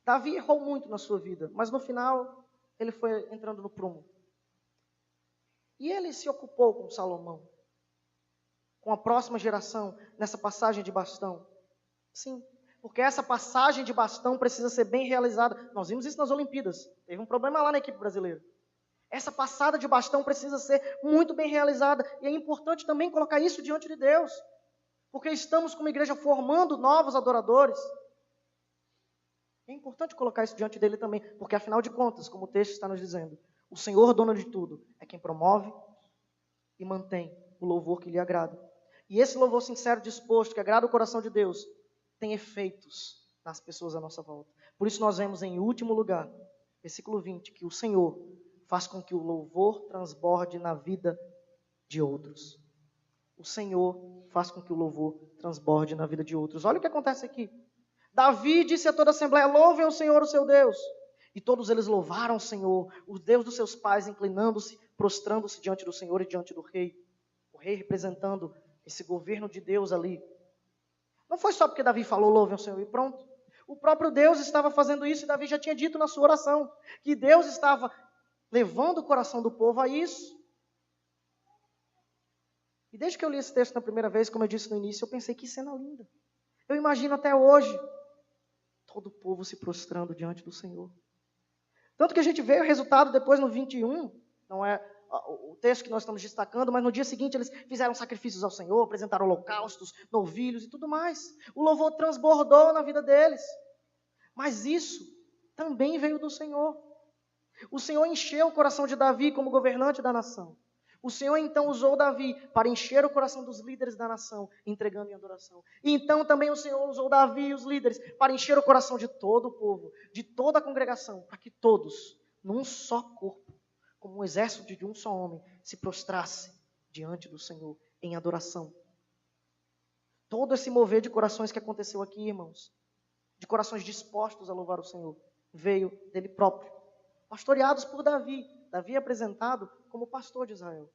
Davi errou muito na sua vida, mas no final ele foi entrando no prumo. E ele se ocupou com Salomão, com a próxima geração, nessa passagem de bastão. Sim, porque essa passagem de bastão precisa ser bem realizada. Nós vimos isso nas Olimpíadas. Teve um problema lá na equipe brasileira. Essa passada de bastão precisa ser muito bem realizada. E é importante também colocar isso diante de Deus. Porque estamos como igreja formando novos adoradores. É importante colocar isso diante dele também. Porque afinal de contas, como o texto está nos dizendo, o Senhor, dono de tudo, é quem promove e mantém o louvor que lhe agrada. E esse louvor sincero, disposto, que agrada o coração de Deus, tem efeitos nas pessoas à nossa volta. Por isso nós vemos em último lugar, versículo 20, que o Senhor faz com que o louvor transborde na vida de outros. O Senhor faz com que o louvor transborde na vida de outros. Olha o que acontece aqui. Davi disse a toda a assembleia: louvem o Senhor, o seu Deus. E todos eles louvaram o Senhor, o Deus dos seus pais, inclinando-se, prostrando-se diante do Senhor e diante do rei. O rei representando esse governo de Deus ali. Não foi só porque Davi falou, louvem o Senhor e pronto. O próprio Deus estava fazendo isso e Davi já tinha dito na sua oração que Deus estava levando o coração do povo a isso. E desde que eu li esse texto na primeira vez, como eu disse no início, eu pensei, que cena linda. Eu imagino até hoje todo o povo se prostrando diante do Senhor. Tanto que a gente vê o resultado depois no 21, não é o texto que nós estamos destacando, mas no dia seguinte eles fizeram sacrifícios ao Senhor, apresentaram holocaustos, novilhos e tudo mais. O louvor transbordou na vida deles. Mas isso também veio do Senhor. O Senhor encheu o coração de Davi como governante da nação. O Senhor então usou Davi para encher o coração dos líderes da nação, entregando em adoração. E então também o Senhor usou Davi e os líderes para encher o coração de todo o povo, de toda a congregação, para que todos, num só corpo, como um exército de um só homem, se prostrasse diante do Senhor em adoração. Todo esse mover de corações que aconteceu aqui, irmãos, de corações dispostos a louvar o Senhor, veio dele próprio, pastoreados por Davi. Davi é apresentado como pastor de Israel.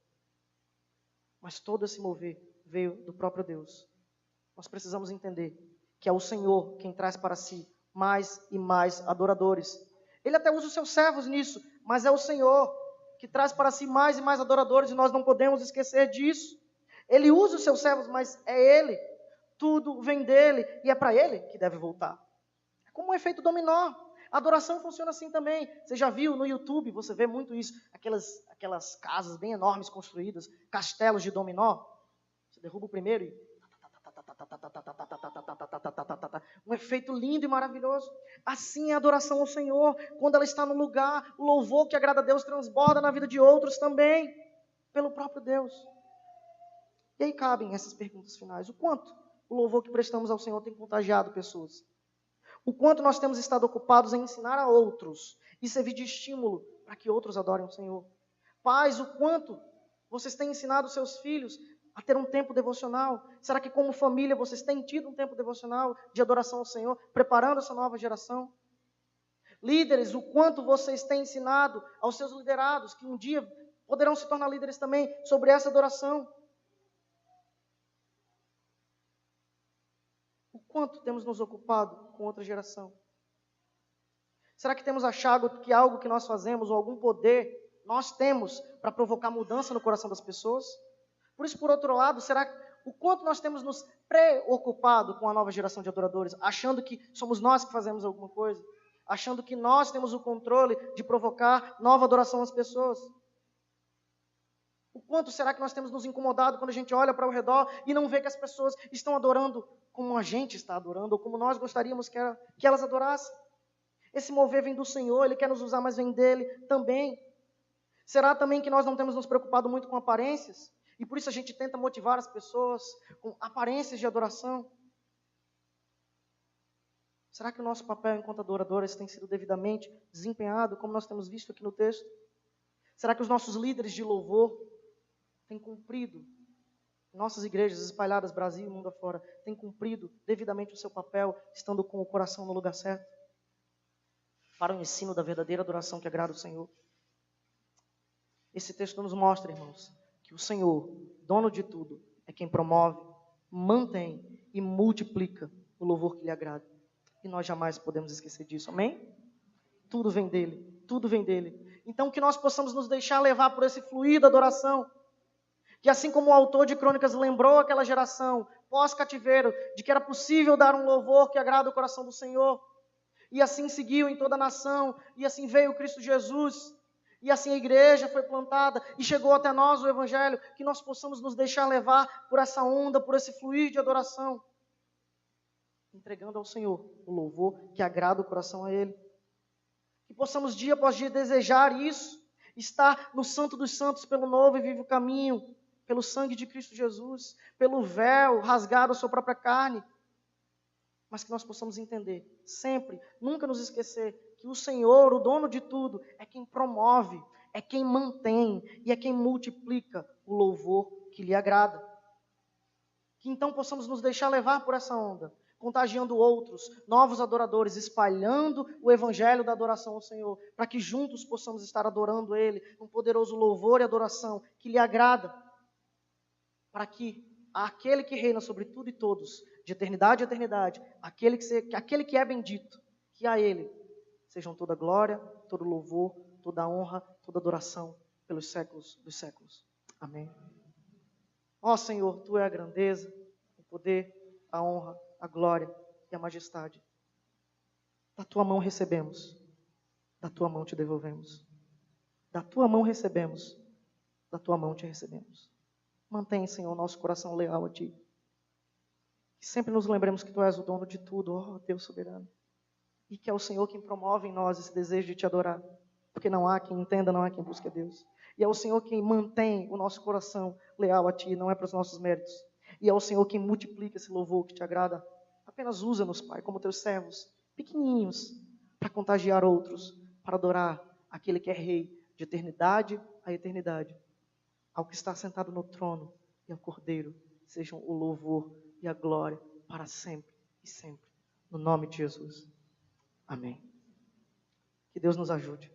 Mas todo esse mover veio do próprio Deus. Nós precisamos entender que é o Senhor quem traz para si mais e mais adoradores. Ele até usa os seus servos nisso, mas é o Senhor que traz para si mais e mais adoradores, e nós não podemos esquecer disso. Ele usa os seus servos, mas é Ele. Tudo vem dEle, e é para Ele que deve voltar. É como um efeito dominó. A adoração funciona assim também. Você já viu no YouTube, você vê muito isso, aquelas casas bem enormes construídas, castelos de dominó. Você derruba o primeiro e um efeito lindo e maravilhoso. Assim é a adoração ao Senhor. Quando ela está no lugar, o louvor que agrada a Deus transborda na vida de outros também, pelo próprio Deus. E aí cabem essas perguntas finais. O quanto o louvor que prestamos ao Senhor tem contagiado pessoas? O quanto nós temos estado ocupados em ensinar a outros e servir de estímulo para que outros adorem o Senhor? Pais, o quanto vocês têm ensinado seus filhos a ter um tempo devocional? Será que como família vocês têm tido um tempo devocional de adoração ao Senhor, preparando essa nova geração? Líderes, o quanto vocês têm ensinado aos seus liderados, que um dia poderão se tornar líderes também, sobre essa adoração? O quanto temos nos ocupado com outra geração? Será que temos achado que algo que nós fazemos, ou algum poder, nós temos para provocar mudança no coração das pessoas? Por isso, por outro lado, será o quanto nós temos nos preocupado com a nova geração de adoradores, achando que somos nós que fazemos alguma coisa, achando que nós temos o controle de provocar nova adoração às pessoas? O quanto será que nós temos nos incomodado quando a gente olha para o redor e não vê que as pessoas estão adorando como a gente está adorando, ou como nós gostaríamos que elas adorassem? Esse mover vem do Senhor, Ele quer nos usar, mas vem dEle também. Será também que nós não temos nos preocupado muito com aparências? E por isso a gente tenta motivar as pessoas com aparências de adoração? Será que o nosso papel enquanto adoradores tem sido devidamente desempenhado, como nós temos visto aqui no texto? Será que os nossos líderes de louvor têm cumprido, nossas igrejas espalhadas Brasil e mundo afora, têm cumprido devidamente o seu papel, estando com o coração no lugar certo? para o ensino da verdadeira adoração que agrada o Senhor. Esse texto nos mostra, irmãos, que o Senhor, dono de tudo, é quem promove, mantém e multiplica o louvor que lhe agrada. E nós jamais podemos esquecer disso, amém? Tudo vem dele, tudo vem dele. Então que nós possamos nos deixar levar por esse fluir da adoração. Que assim como o autor de Crônicas lembrou aquela geração pós-cativeiro de que era possível dar um louvor que agrada o coração do Senhor, e assim seguiu em toda a nação, e assim veio Cristo Jesus, e assim a igreja foi plantada, e chegou até nós o Evangelho, que nós possamos nos deixar levar por essa onda, por esse fluir de adoração, entregando ao Senhor o louvor que agrada o coração a Ele. Que possamos dia após dia desejar isso, estar no Santo dos Santos pelo novo e vivo caminho, pelo sangue de Cristo Jesus, pelo véu rasgado a sua própria carne, mas que nós possamos entender, sempre, nunca nos esquecer, que o Senhor, o dono de tudo, é quem promove, é quem mantém e é quem multiplica o louvor que lhe agrada. Que então possamos nos deixar levar por essa onda, contagiando outros, novos adoradores, espalhando o evangelho da adoração ao Senhor, para que juntos possamos estar adorando Ele, um poderoso louvor e adoração que lhe agrada, para que aquele que reina sobre tudo e todos, de eternidade a eternidade, aquele que é bendito, que a Ele sejam toda glória, todo louvor, toda honra, toda adoração, pelos séculos dos séculos. Amém. Ó Senhor, Tu é a grandeza, o poder, a honra, a glória e a majestade. Da Tua mão recebemos, da Tua mão Te devolvemos. Da Tua mão recebemos, da Tua mão Te recebemos. Mantém, Senhor, nosso coração leal a Ti. Que sempre nos lembremos que Tu és o dono de tudo, ó Deus soberano. E que é o Senhor quem promove em nós esse desejo de Te adorar. Porque não há quem entenda, não há quem busque a Deus. E é o Senhor quem mantém o nosso coração leal a Ti, não é para os nossos méritos. E é o Senhor quem multiplica esse louvor que Te agrada. Apenas usa-nos, Pai, como Teus servos, pequenininhos, para contagiar outros, para adorar aquele que é Rei de eternidade a eternidade. Ao que está sentado no trono e ao Cordeiro, sejam o louvor e a glória para sempre e sempre. No nome de Jesus. Amém. Que Deus nos ajude.